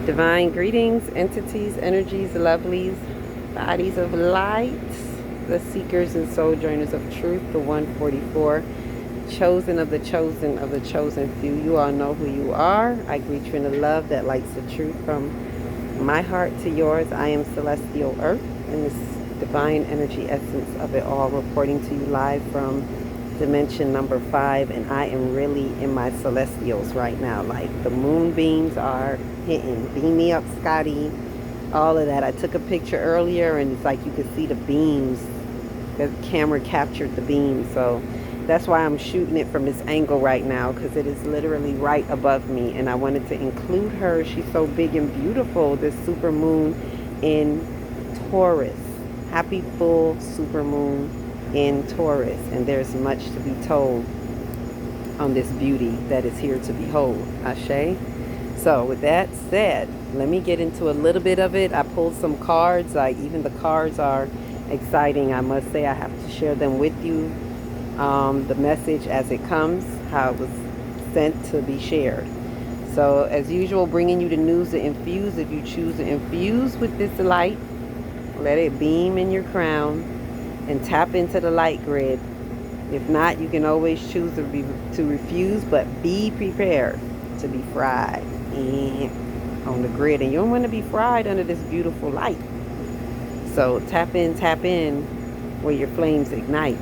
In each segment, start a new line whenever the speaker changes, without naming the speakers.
Divine greetings, entities, energies, lovelies, bodies of light, the seekers and sojourners of truth, the 144, chosen of the chosen few. You all know who you are. I greet you in the love that lights the truth from my heart to yours. I am Celestial Earth, and this divine energy essence of it all, reporting to you live from dimension number 5, and I am really in my celestials right now. Like, the moonbeams are hitting. Beam me up, Scotty. All of that. I took a picture earlier, and it's like you could see the beams. The camera captured the beams, so that's why I'm shooting it from this angle right now, because it is literally right above me, and I wanted to include her. She's so big and beautiful, this super moon in Taurus. Happy full super moon in Taurus, and there's much to be told on this beauty that is here to behold. Ashe. So with that said, let me get into a little bit of it. I pulled some cards. Like, even the cards are exciting, I must say. I have to share them with you, the message as it comes, how it was sent to be shared. So as usual, bringing you the news to infuse. If you choose to infuse with this light, let it beam in your crown and tap into the light grid. If not, you can always choose to refuse, but be prepared to be fried on the grid. And you don't want to be fried under this beautiful light. So tap in where your flames ignite.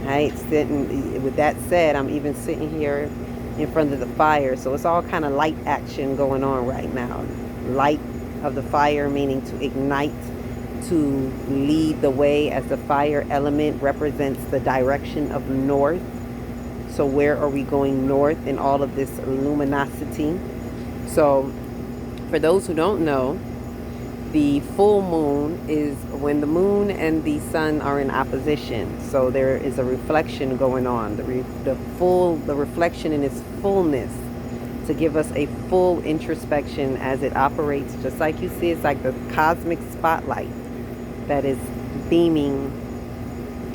Right? With that said, I'm even sitting here in front of the fire. So it's all kind of light action going on right now. Light of the fire, meaning to ignite, to lead the way, as the fire element represents the direction of north. So where are we going north in all of this luminosity? So for those who don't know, the full moon is when the moon and the sun are in opposition. So there is a reflection going on, the reflection in its fullness, to give us a full introspection as it operates. Just like you see, it's like the cosmic spotlight that is beaming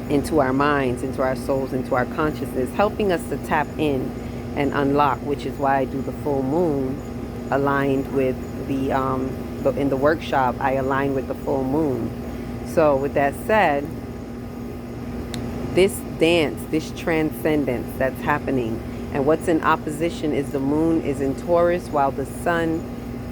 into our minds, into our souls, into our consciousness, helping us to tap in and unlock, which is why I do the full moon aligned with in the workshop, I align with the full moon. So with that said, this dance, this transcendence that's happening, and what's in opposition is the moon is in Taurus while the sun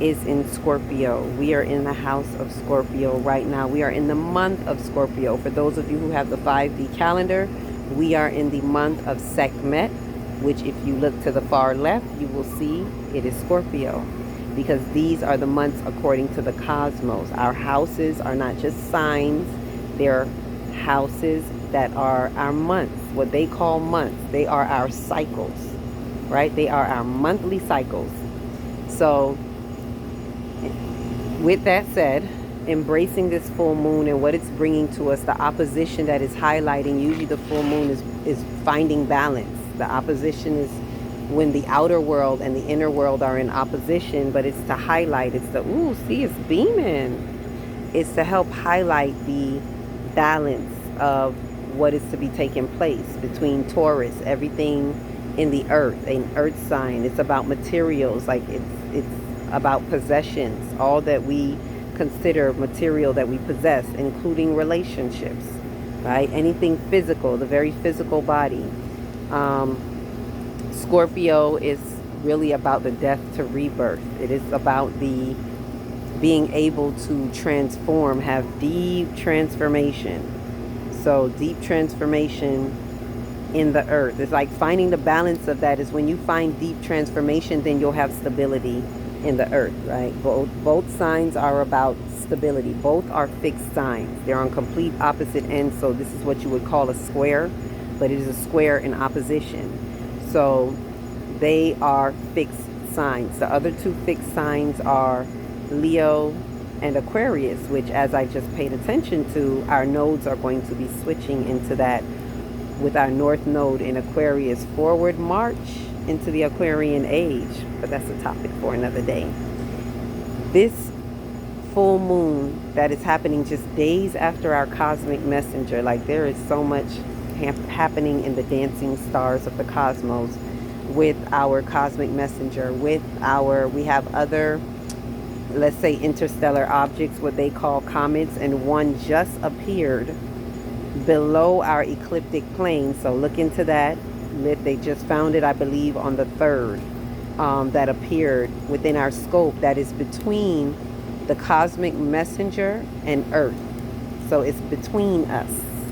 is in Scorpio. We are in the house of Scorpio right now. We are in the month of Scorpio. For those of you who have the 5D calendar, we are in the month of Sekhmet, which if you look to the far left, you will see it is Scorpio, because these are the months according to the cosmos. Our houses are not just signs, they're houses that are our months, what they call months. They are our cycles, right? They are our monthly cycles. So with that said, embracing this full moon and what it's bringing to us, the opposition that is highlighting, usually the full moon is finding balance. The opposition is when the outer world and the inner world are in opposition, but it's to highlight, it's the, ooh, see, it's beaming. It's to help highlight the balance of what is to be taking place between Taurus, everything in the earth, an earth sign. It's about materials, like it's about possessions, all that we consider material that we possess, including relationships, right? Anything physical, the very physical body. Scorpio is really about the death to rebirth. It is about the being able to transform, have deep transformation. So deep transformation in the earth. It's like finding the balance of that. Is when you find deep transformation, then you'll have stability in the earth, right? Both signs are about stability. Both are fixed signs. They're on complete opposite ends. So this is what you would call a square, but it is a square in opposition. So they are fixed signs. The other two fixed signs are Leo and Aquarius, which, as I just paid attention to, our nodes are going to be switching into that with our north node in Aquarius forward march into the Aquarian age. But that's a topic for another day. This full moon that is happening just days after our cosmic messenger, like, there is so much happening in the dancing stars of the cosmos with our cosmic messenger, with our, we have other let's say, interstellar objects, what they call comets, and one just appeared below our ecliptic plane. So look into that. They just found it, I believe, on the 3rd, that appeared within our scope, that is between the cosmic messenger and Earth. So it's between us,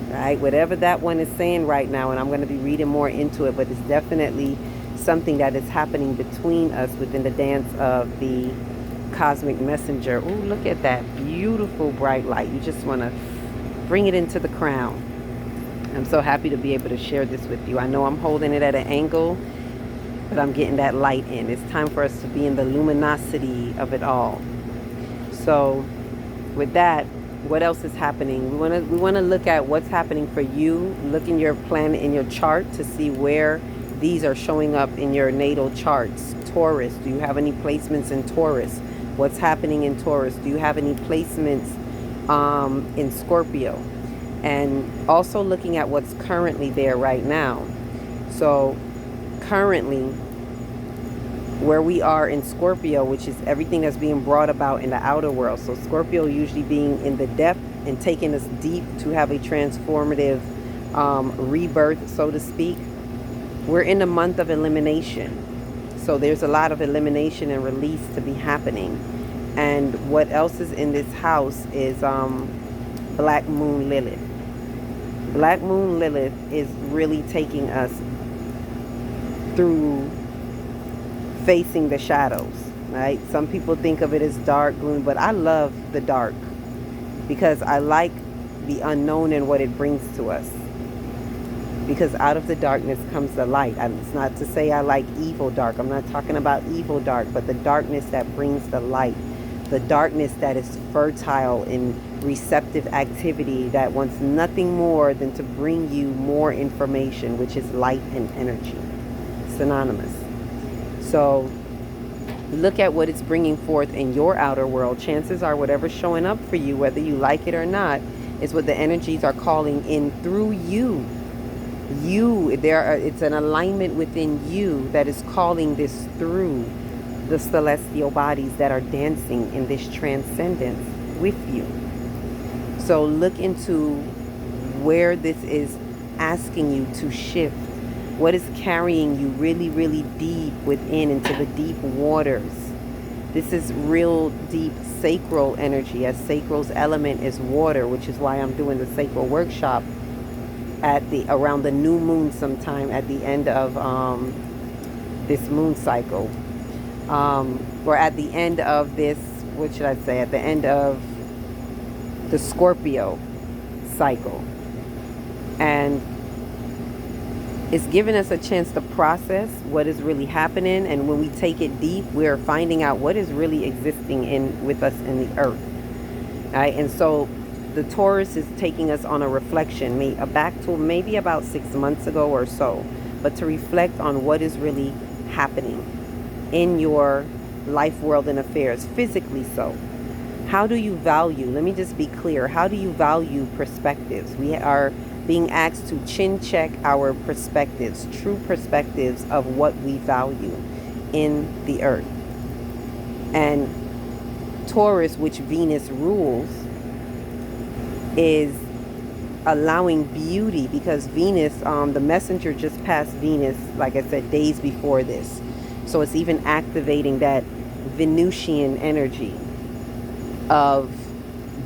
right? Whatever that one is saying right now, and I'm going to be reading more into it, but it's definitely something that is happening between us within the dance of the cosmic messenger. Ooh, look at that beautiful bright light. You just want to bring it into the crown. I'm so happy to be able to share this with you. I know I'm holding it at an angle, but I'm getting that light in. It's time for us to be in the luminosity of it all. So with that, what else is happening? We want to look at what's happening for you. Look in your planet, in your chart, to see where these are showing up in your natal charts. Taurus, do you have any placements in Taurus? What's happening in Taurus? Do you have any placements in Scorpio? And also looking at what's currently there right now. So currently, where we are in Scorpio, which is everything that's being brought about in the outer world. So Scorpio usually being in the depth and taking us deep to have a transformative rebirth, so to speak. We're in the month of elimination. So there's a lot of elimination and release to be happening. And what else is in this house is Black Moon Lilith. Black Moon Lilith is really taking us through facing the shadows, right? Some people think of it as dark, gloom, but I love the dark because I like the unknown and what it brings to us. Because out of the darkness comes the light. It's not to say I like evil dark. I'm not talking about evil dark, but the darkness that brings the light. The darkness that is fertile in receptive activity, that wants nothing more than to bring you more information, which is light and energy. Synonymous. So look at what it's bringing forth in your outer world. Chances are whatever's showing up for you, whether you like it or not, is what the energies are calling in through you. It's an alignment within you that is calling this through the celestial bodies that are dancing in this transcendence with you. So look into where this is asking you to shift. What is carrying you really, really deep within, into the deep waters? This is real deep sacral energy, as sacral's element is water, which is why I'm doing the sacral workshop around the new moon sometime at the end of this moon cycle. Or at the end of this, what should I say? At the end of the Scorpio cycle. And it's giving us a chance to process what is really happening. And when we take it deep, we're finding out what is really existing with us in the earth. Right? And so the Taurus is taking us on a reflection, back to maybe about 6 months ago or so, but to reflect on what is really happening in your life, world, and affairs, physically so. How do you value, let me just be clear, how do you value perspectives? We are being asked to chin check our perspectives, true perspectives of what we value in the earth. And Taurus, which Venus rules, is allowing beauty, because Venus, the messenger just passed Venus, like I said, days before this. So it's even activating that Venusian energy of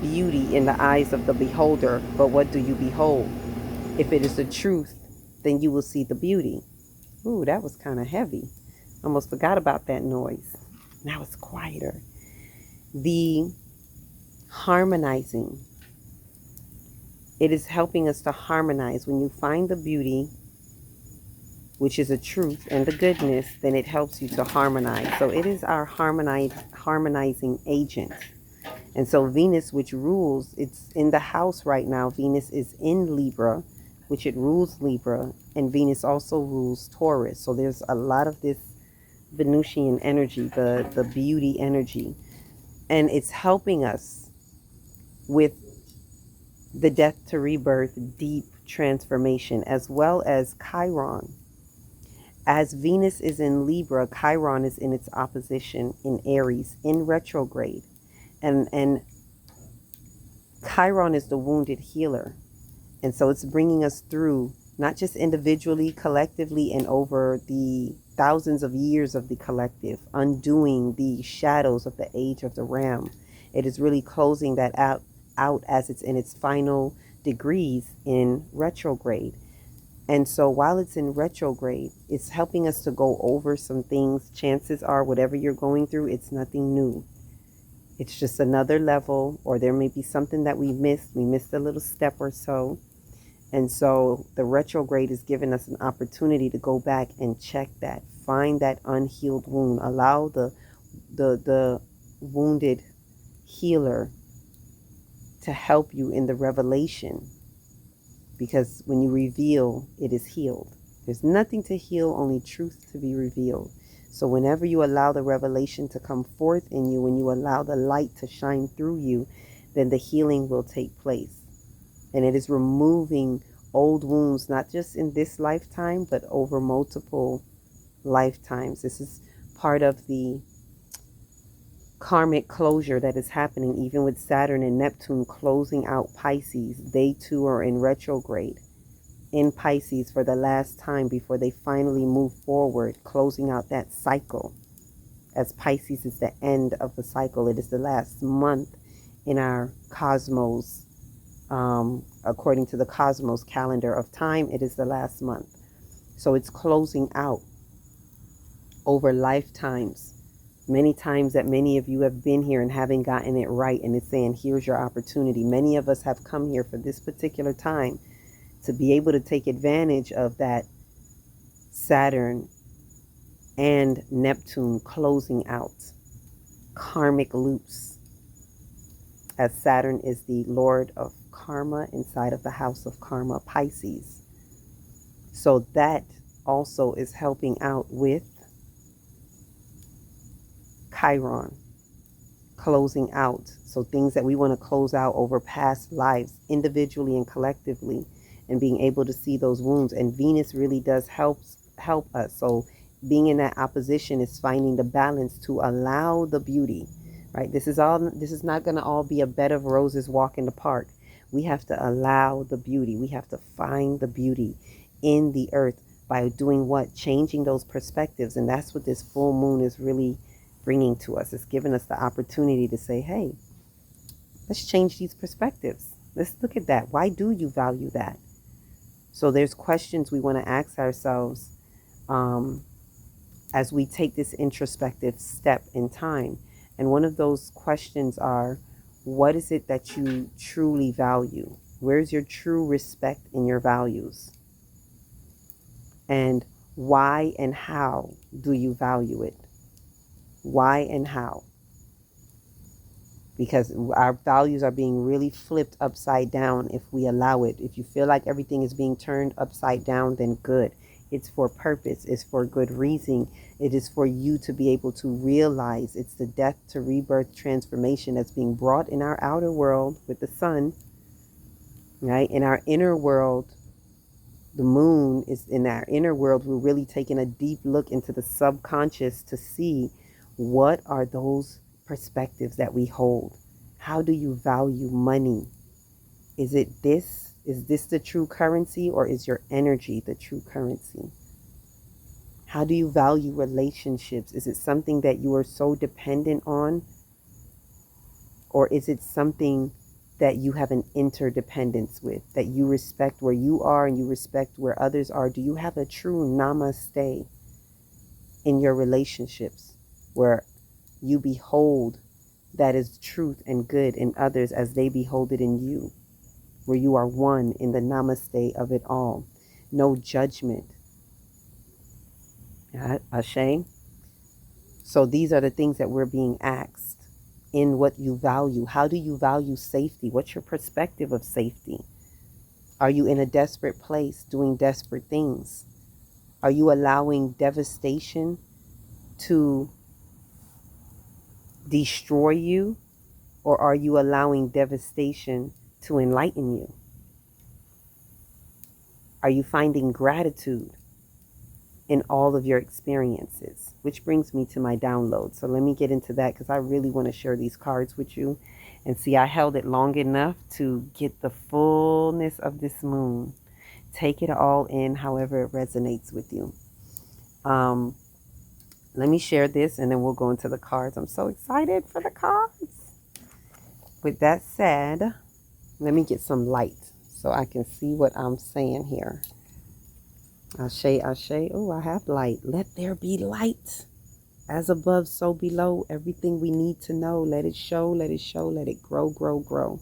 beauty in the eyes of the beholder. But what do you behold? If it is the truth, then you will see the beauty. Ooh, that was kind of heavy. Almost forgot about that noise. Now it's quieter. The harmonizing. It is helping us to harmonize. When you find the beauty, which is a truth, and the goodness, then it helps you to harmonize. So it is our harmonizing agent. And so Venus, which rules, it's in the house right now. Venus is in Libra, which it rules Libra, and Venus also rules Taurus. So there's a lot of this Venusian energy, the beauty energy. And it's helping us with the death to rebirth, deep transformation, as well as Chiron. As Venus is in Libra, Chiron is in its opposition in Aries in retrograde. And Chiron is the wounded healer. And so it's bringing us through, not just individually, collectively, and over the thousands of years of the collective, undoing the shadows of the age of the ram. It is really closing that out as it's in its final degrees in retrograde. And so while it's in retrograde, it's helping us to go over some things. Chances are, whatever you're going through, it's nothing new. It's just another level, or there may be something that we missed. We missed a little step or so. And so the retrograde is giving us an opportunity to go back and check that, find that unhealed wound, allow the wounded healer to help you in the revelation. Because when you reveal, it is healed. There's nothing to heal, only truth to be revealed. So whenever you allow the revelation to come forth in you, when you allow the light to shine through you, then the healing will take place. And it is removing old wounds, not just in this lifetime, but over multiple lifetimes. This is part of the karmic closure that is happening, even with Saturn and Neptune closing out Pisces. They too are in retrograde in Pisces for the last time before they finally move forward, closing out that cycle. As Pisces is the end of the cycle, it is the last month in our cosmos. According to the cosmos calendar of time, it is the last month. So it's closing out over lifetimes. Many times that many of you have been here and haven't gotten it right, and it's saying, here's your opportunity. Many of us have come here for this particular time to be able to take advantage of that Saturn and Neptune closing out karmic loops, as Saturn is the Lord of karma inside of the house of karma, Pisces. So that also is helping out with Chiron closing out. So things that we want to close out over past lives, individually and collectively, and being able to see those wounds. And Venus really does help us. So being in that opposition is finding the balance to allow the beauty, right? This is not going to all be a bed of roses walk in the park. We have to allow the beauty. We have to find the beauty in the earth by doing what? Changing those perspectives. And that's what this full moon is really bringing to us. It's giving us the opportunity to say, hey, let's change these perspectives. Let's look at that. Why do you value that? So there's questions we want to ask ourselves as we take this introspective step in time. And one of those questions are, what is it that you truly value? Where's your true respect in your values? And why and how do you value it? Why and how? Because our values are being really flipped upside down if we allow it. If you feel like everything is being turned upside down, then good. It's for purpose. It's for good reason. It is for you to be able to realize it's the death to rebirth transformation that's being brought in our outer world with the sun, right? In our inner world, the moon is in our inner world. We're really taking a deep look into the subconscious to see what are those perspectives that we hold. How do you value money? Is it this? Is this the true currency, or is your energy the true currency? How do you value relationships? Is it something that you are so dependent on? Or is it something that you have an interdependence with, that you respect where you are and you respect where others are? Do you have a true namaste in your relationships, where you behold that is truth and good in others as they behold it in you, where you are one in the namaste of it all? No judgment. Ashe? So these are the things that we're being asked in what you value. How do you value safety? What's your perspective of safety? Are you in a desperate place doing desperate things? Are you allowing devastation to destroy you, or are you allowing devastation to enlighten you? Are you finding gratitude in all of your experiences, which brings me to my download. So let me get into that because I really want to share these cards with you. And see, I held it long enough to get the fullness of this moon. Take it all in however it resonates with you. Let me share this and then we'll go into the cards. I'm so excited for the cards. With that said, let me get some light so I can see what I'm saying here. Ashe, ashe. Oh, I have light. Let there be light. As above, so below. Everything we need to know. Let it show, let it show, let it grow, grow, grow.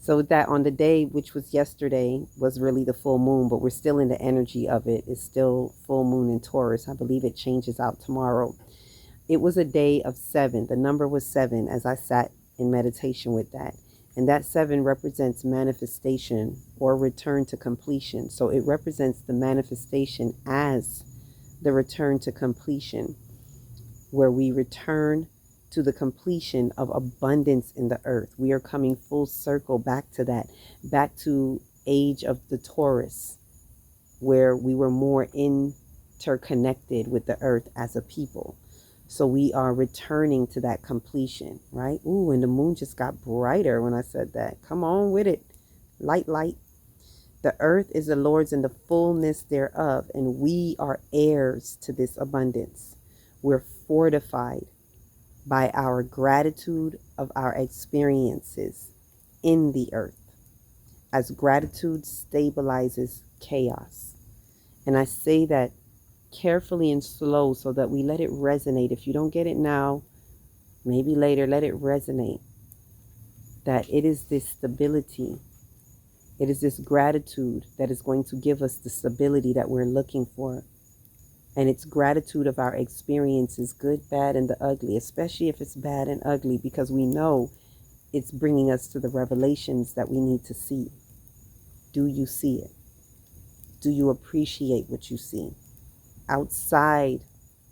So with that, on the day, which was yesterday, was really the full moon, but we're still in the energy of it. It's still full moon in Taurus. I believe it changes out tomorrow. It was a day of 7. The number was 7 as I sat in meditation with that. And that 7 represents manifestation or return to completion. So it represents the manifestation as the return to completion, where we return to the completion of abundance in the earth. We are coming full circle back to that, back to age of the Taurus, where we were more interconnected with the earth as a people. So we are returning to that completion, right? Ooh, and the moon just got brighter when I said that. Come on with it. Light, light. The earth is the Lord's and the fullness thereof, and we are heirs to this abundance. We're fortified by our gratitude of our experiences in the earth, as gratitude stabilizes chaos. And I say that carefully and slow so that we let it resonate. If you don't get it now, maybe later, let it resonate. That it is this stability, it is this gratitude that is going to give us the stability that we're looking for. And it's gratitude of our experiences, good, bad, and the ugly, especially if it's bad and ugly, because we know it's bringing us to the revelations that we need to see. Do you see it? Do you appreciate what you see outside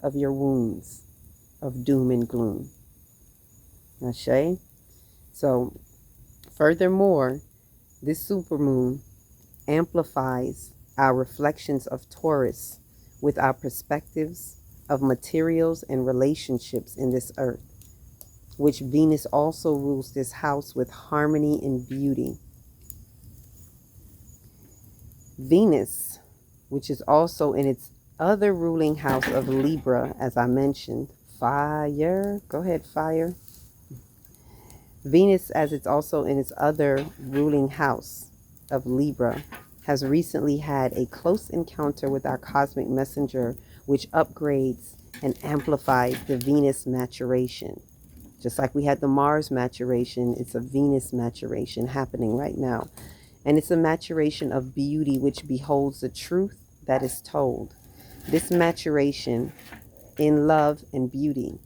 of your wounds of doom and gloom? Ashe? So, furthermore, this supermoon amplifies our reflections of Taurus with our perspectives of materials and relationships in this earth, which Venus also rules this house with harmony and beauty. Venus, which is also in its other ruling house of Libra, as I mentioned, fire, go ahead, fire. Venus, as it's also in its other ruling house of Libra, has recently had a close encounter with our cosmic messenger, which upgrades and amplifies the Venus maturation. Just like we had the Mars maturation, it's a Venus maturation happening right now. And it's a maturation of beauty, which beholds the truth that is told. This maturation in love and beauty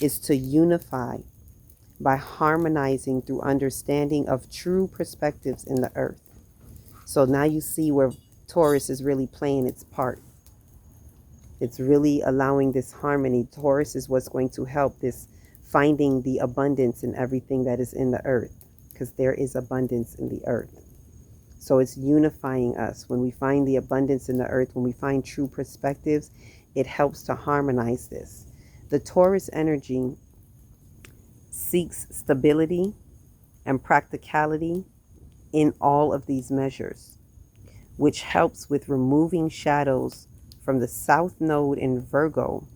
is to unify by harmonizing through understanding of true perspectives in the earth. So now you see where Taurus is really playing its part. It's really allowing this harmony. Taurus is what's going to help this finding the abundance in everything that is in the earth, because there is abundance in the earth. So it's unifying us. When we find the abundance in the earth, when we find true perspectives, it helps to harmonize this. The Taurus energy seeks stability and practicality in all of these measures, which helps with removing shadows from the South Node in Virgo,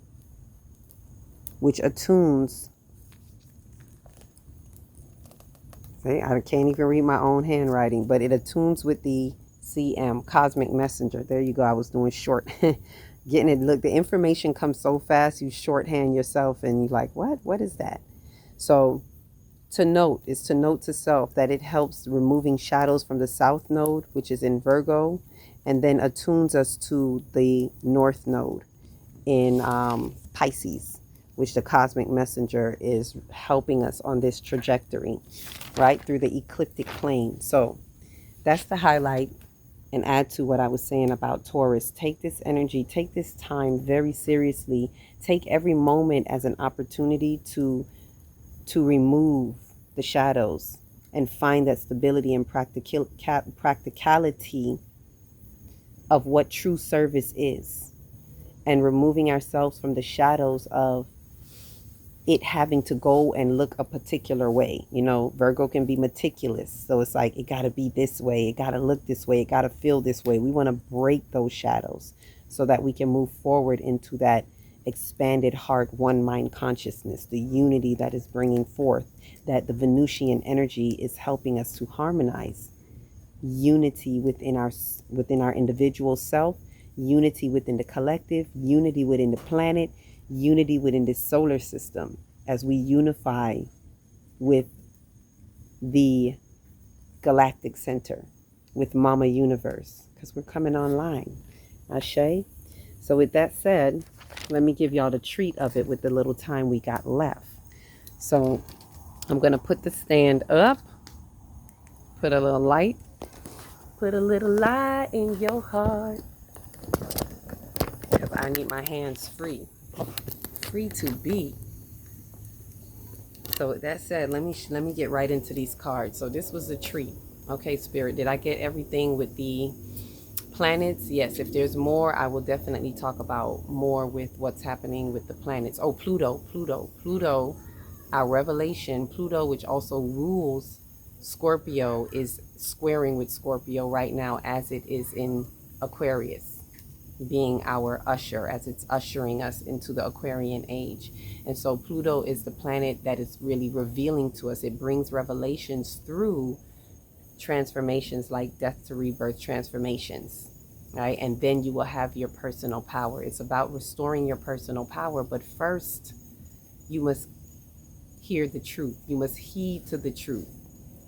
which attunes, see, I can't even read my own handwriting, but it attunes with the CM, Cosmic Messenger. There you go. I was doing short, getting it. Look, the information comes so fast, you shorthand yourself and you're like, what? What is that? So to note is to note to self that it helps removing shadows from the South Node, which is in Virgo, and then attunes us to the North Node in Pisces, which the Cosmic Messenger is helping us on this trajectory, right, through the ecliptic plane. So that's the highlight, and add to what I was saying about Taurus. Take this energy, take this time very seriously. Take every moment as an opportunity to remove the shadows and find that stability and practicality of what true service is. and removing ourselves from the shadows of it having to go and look a particular way. You know, Virgo can be meticulous. So it's like, it got to be this way. It got to look this way. It got to feel this way. We want to break those shadows so that we can move forward into that expanded heart, one mind consciousness, the unity that is bringing forth, that the Venusian energy is helping us to harmonize. Unity within our individual self, unity within the collective, unity within the planet, unity within the solar system, as we unify with the galactic center, with Mama Universe, because we're coming online. Ashe. So with that said, let me give y'all the treat of it with the little time we got left. So I'm going to put the stand up, put a little light. Put a little light in your heart, because I need my hands free to be. So with that said, let me get right into these cards. So this was a treat. Okay, Spirit, did I get everything with the planets? Yes. If there's more, I will definitely talk about more with what's happening with the planets. Oh, Pluto, our revelation. Pluto, which also rules Scorpio, is squaring with Scorpio right now as it is in Aquarius, being our usher, as it's ushering us into the Aquarian age. And so Pluto is the planet that is really revealing to us. It brings revelations through transformations like death to rebirth transformations, right? And then you will have your personal power. It's about restoring your personal power. But first, you must hear the truth. You must heed to the truth.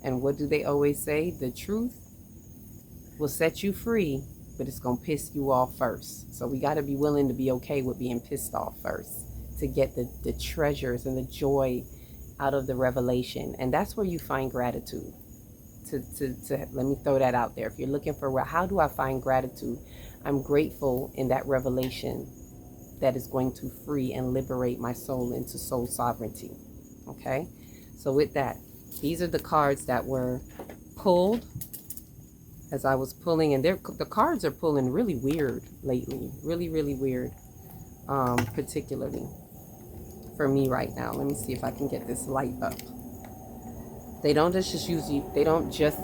And what do they always say? The truth will set you free, but it's going to piss you off first. So we got to be willing to be okay with being pissed off first to get the treasures and the joy out of the revelation. And that's where you find gratitude. Let me throw that out there. If you're looking for, how do I find gratitude? I'm grateful in that revelation that is going to free and liberate my soul into soul sovereignty. Okay? So with that, these are the cards that were pulled as I was pulling, and the cards are pulling really weird lately, really weird, particularly for me right now. Let me see if I can get this light up. They don't just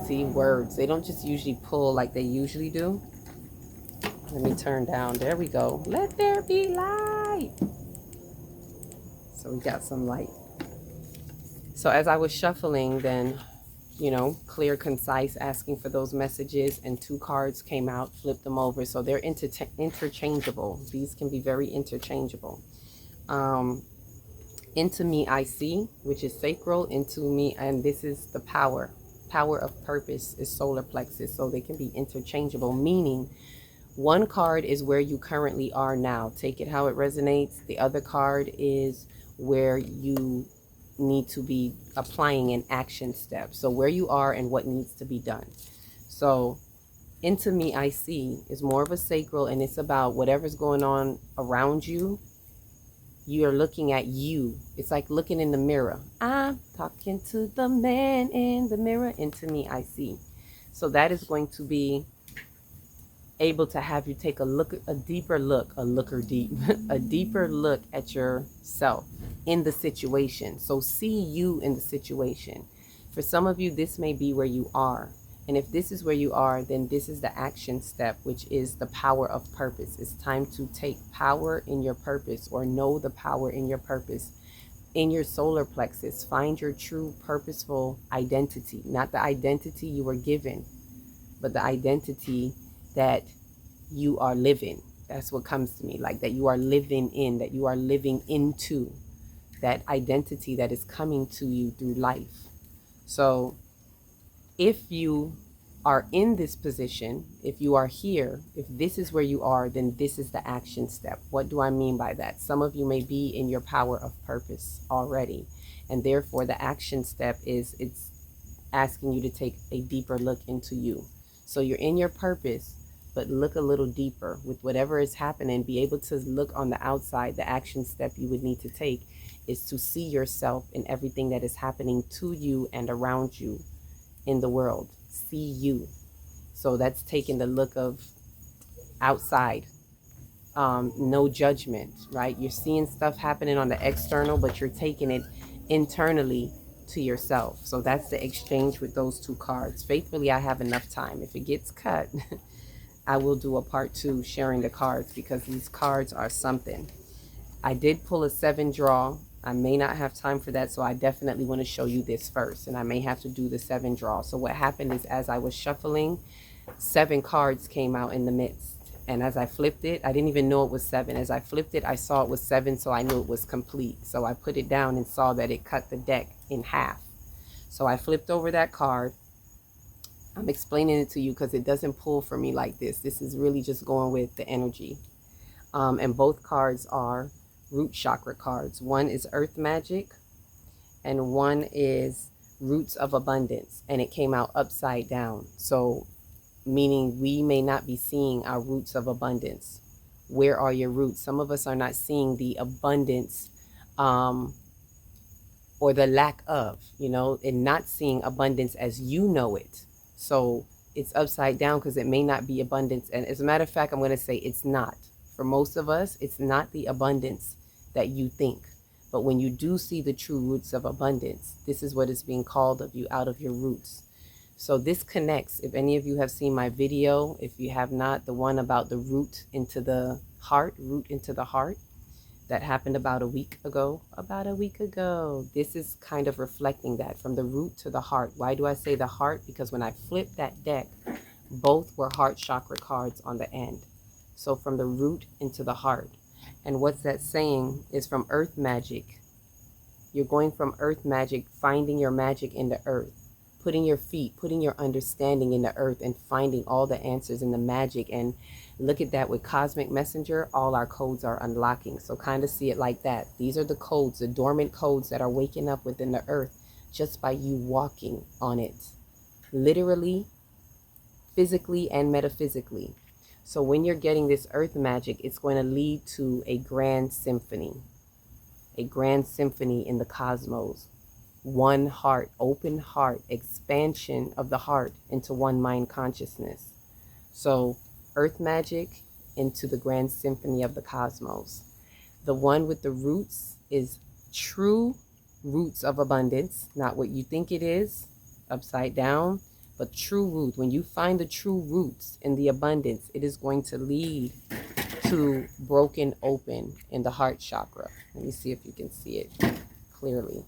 see words. They don't just usually pull like they usually do. Let me turn down. There we go. Let there be light. So we got some light. So as I was shuffling, then, clear, concise, asking for those messages, and 2 cards came out, flipped them over. So they're interchangeable. These can be very interchangeable. Into me I see, which is sacral. Into me, and this is the power of purpose, is solar plexus. So they can be interchangeable, meaning one card is where you currently are now. Take it how it resonates. The other card is where you need to be applying an action step. So where you are and what needs to be done. So into me I see is more of a sacral, and it's about whatever's going on around you. You are looking at you. It's like looking in the mirror. I'm talking to the man in the mirror. Into me I see. So that is going to be able to have you take a deeper look at yourself in the situation. So see you in the situation. For some of you, this may be where you are. And if this is where you are, then this is the action step, which is the power of purpose. It's time to take power in your purpose, or know the power in your purpose. In your solar plexus, find your true purposeful identity. Not the identity you were given, but the identity that you are living. That's what comes to me, like that you are living in, that you are living into, that identity that is coming to you through life. So if you are in this position, if you are here, if this is where you are, then this is the action step. What do I mean by that? Some of you may be in your power of purpose already, and therefore the action step is, it's asking you to take a deeper look into you. So you're in your purpose, but look a little deeper with whatever is happening. Be able to look on the outside. The action step you would need to take is to see yourself in everything that is happening to you and around you in the world. See you. So that's taking the look of outside no judgment, right? You're seeing stuff happening on the external, but you're taking it internally to yourself. So that's the exchange with those two cards. Faithfully, I have enough time. If it gets cut, I will do a part 2 sharing the cards, because these cards are something. I did pull a 7 draw. I may not have time for that, so I definitely want to show you this first, and I may have to do the 7 draw. So what happened is, as I was shuffling, 7 cards came out in the midst. And as I flipped it, I didn't even know it was 7. As I flipped it, I saw it was 7, so I knew it was complete. So I put it down and saw that it cut the deck in half. So I flipped over that card. I'm explaining it to you because it doesn't pull for me like this. This is really just going with the energy. And both cards are root chakra cards. One is Earth Magic and one is Roots of Abundance. And it came out upside down. So meaning we may not be seeing our roots of abundance. Where are your roots? Some of us are not seeing the abundance or the lack of, and not seeing abundance as you know it. So it's upside down because it may not be abundance. And as a matter of fact, I'm going to say it's not. For most of us, it's not the abundance that you think. But when you do see the true roots of abundance, this is what is being called of you out of your roots. So this connects. If any of you have seen my video, if you have not, the one about the root into the heart, that happened about a week ago. This is kind of reflecting that, from the root to the heart. Why do I say the heart? Because when I flipped that deck, both were heart chakra cards on the end. So from the root into the heart. And what's that saying is from Earth Magic. You're going from Earth Magic, finding your magic in the earth. Putting your understanding in the earth and finding all the answers in the magic. And look at that with Cosmic Messenger, all our codes are unlocking. So kind of see it like that. These are the codes, the dormant codes that are waking up within the earth just by you walking on it. Literally, physically, and metaphysically. So when you're getting this earth magic, it's going to lead to a grand symphony in the cosmos. One heart, open heart, expansion of the heart into one mind consciousness. So earth magic into the grand symphony of the cosmos. The one with the roots is true roots of abundance, not what you think it is, upside down, but true root. When you find the true roots in the abundance, it is going to lead to broken open in the heart chakra. Let me see if you can see it clearly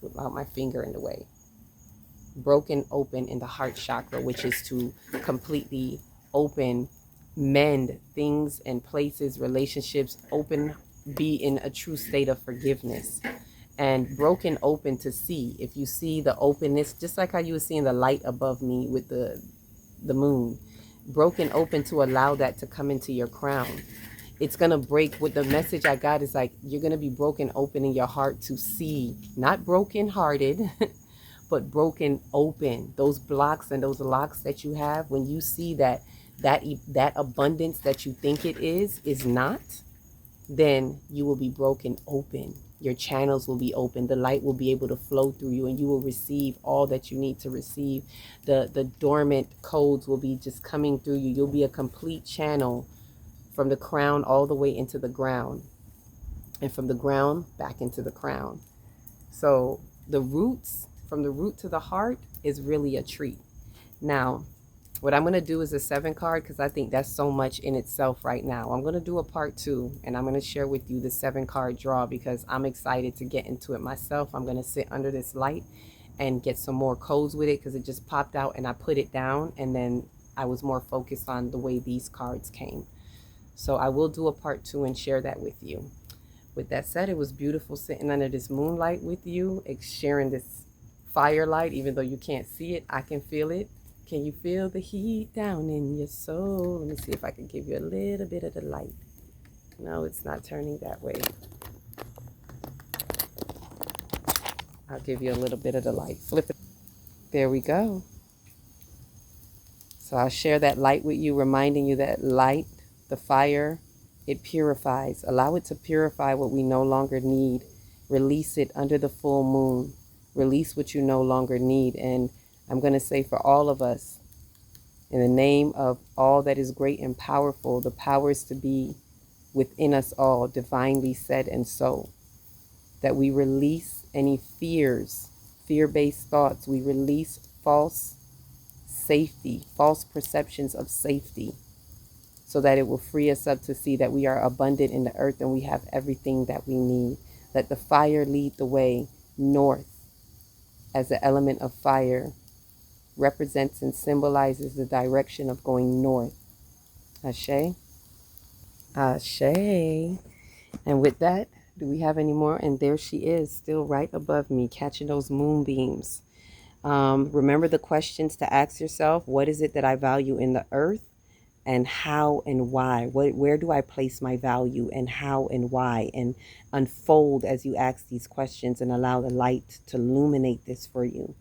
without my finger in the way. Broken open in the heart chakra, which is to completely open, mend things and places, relationships, open, be in a true state of forgiveness. And broken open to see. If you see the openness, just like how you were seeing the light above me with the moon, broken open to allow that to come into your crown. It's going to break. What the message I got is like, you're going to be broken open in your heart to see, not broken hearted, but broken open. Those blocks and those locks that you have, when you see that abundance that you think it is not, then you will be broken open. Your channels will be open. The light will be able to flow through you, and you will receive all that you need to receive. The dormant codes will be just coming through you. You'll be a complete channel from the crown all the way into the ground, and from the ground back into the crown. So the roots, from the root to the heart, is really a treat. Now, what I'm going to do is a 7 card, because I think that's so much in itself right now. I'm going to do a part 2, and I'm going to share with you the 7 card draw, because I'm excited to get into it myself. I'm going to sit under this light and get some more codes with it, because it just popped out and I put it down, and then I was more focused on the way these cards came. So I will do a part 2 and share that with you. With that said, it was beautiful sitting under this moonlight with you, sharing this firelight. Even though you can't see it, I can feel it. Can you feel the heat down in your soul? Let me see if I can give you a little bit of the light. No, it's not turning that way. I'll give you a little bit of the light. Flip it. There we go. So I'll share that light with you, reminding you that light, the fire, it purifies. Allow it to purify what we no longer need. Release it under the full moon. Release what you no longer need. And I'm going to say for all of us, in the name of all that is great and powerful, the powers to be, within us all, divinely said and so. That we release any fears, fear-based thoughts. We release false safety, false perceptions of safety, so that it will free us up to see that we are abundant in the earth and we have everything that we need. Let the fire lead the way north, as the element of fire represents and symbolizes the direction of going north. Ashe. Ashe. And with that, do we have any more? And there she is, still right above me, catching those moonbeams. Remember the questions to ask yourself. What is it that I value in the earth? And how and why? Where do I place my value, and how and why? And unfold as you ask these questions and allow the light to illuminate this for you.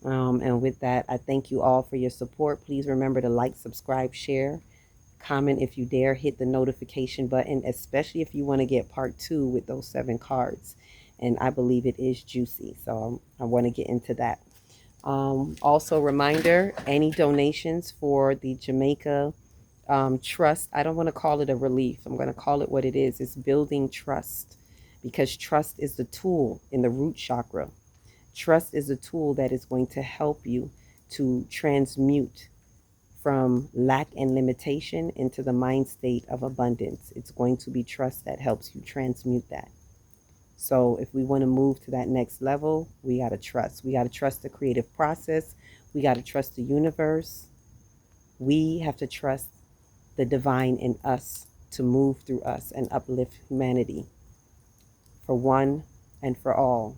And with that, I thank you all for your support. Please remember to like, subscribe, share, comment if you dare, hit the notification button, especially if you want to get part 2 with those 7 cards. And I believe it is juicy, so I want to get into that. Also, reminder, any donations for the Jamaica trust, I don't want to call it a relief. I'm going to call it what it is. It's building trust, because trust is the tool in the root chakra. Trust is a tool that is going to help you to transmute from lack and limitation into the mind state of abundance. It's going to be trust that helps you transmute that. So if we want to move to that next level, we got to trust. We got to trust the creative process. We got to trust the universe. We have to trust the divine in us to move through us and uplift humanity for one and for all.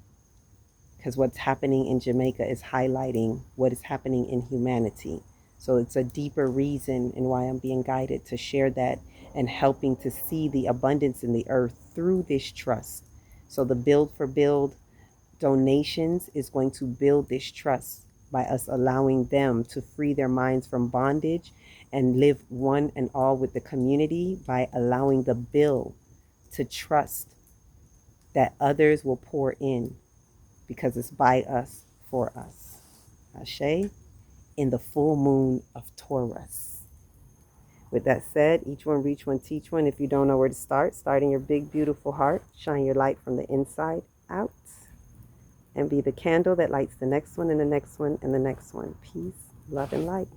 Because what's happening in Jamaica is highlighting what is happening in humanity. So it's a deeper reason in why I'm being guided to share that and helping to see the abundance in the earth through this trust. So the Build for Build donations is going to build this trust by us allowing them to free their minds from bondage and live one and all with the community, by allowing the bill to trust that others will pour in, because it's by us, for us. Ashe, in the full moon of Taurus. With that said, each one reach one, teach one. If you don't know where to start in your big, beautiful heart. Shine your light from the inside out. And be the candle that lights the next one and the next one and the next one. Peace, love, and light.